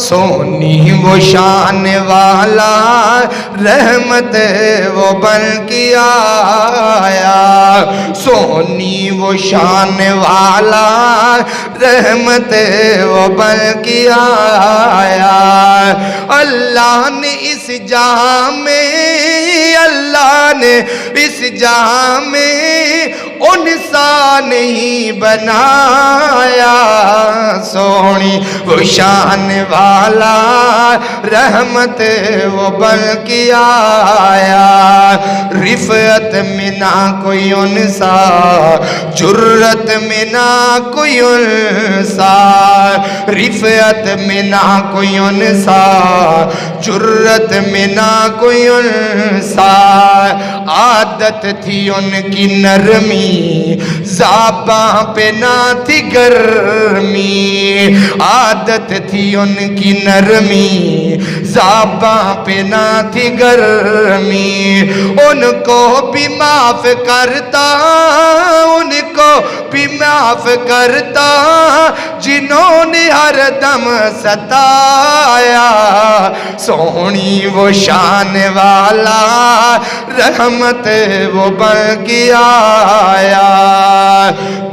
سونی وہ شان والا رحمت وہ بن کے آیا سونی وہ شان والا رحمت وہ بن کے آیا اللہ نے اس جہاں میں اللہ نے اس جہاں میں انسا نہیں بنایا سونی وہ شان والا رحمت وہ بن کے آیا رفعت میں نہ کوئی انسا جرت میں نہ کوئی انسا رفعت میں نہ کوئی انسا جرت میں نہ کوئی انسا عادت تھی ان کی نرمی زباں پہ نہ تھی گرمی عادت تھی ان کی نرمی زباں پہ نہ تھی گرمی ان کو بھی معاف کرتا ان کو بھی معاف کرتا جنہوں نے ہر دم ستایا سونی وہ شان والا رحمت وہ بن کے آیا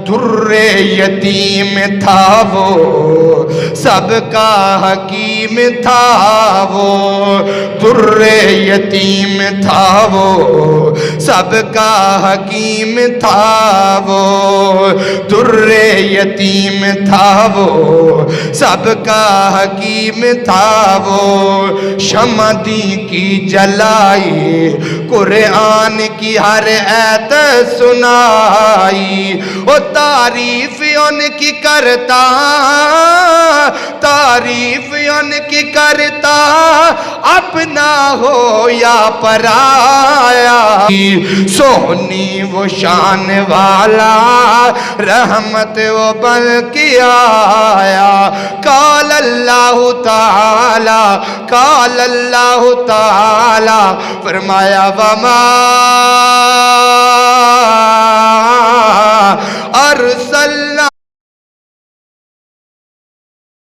در یتیم تھا وہ سب کا حکیم تھا وہ در یتیم تھا وہ سب کا حکیم تھا وہ در یتیم تھا وہ سب کا حکیم تھا وہ شمع دی کی جلائی قرآن کی ہر ایت سنائی وہ تعریف ان کی کرتا تعریف ان کی کرتا اپنا ہو یا پرایا سونی وہ شان والا رحمت وہ بن کے آیا قال اللہ تعالی قال اللہ تعالی فرمایا وما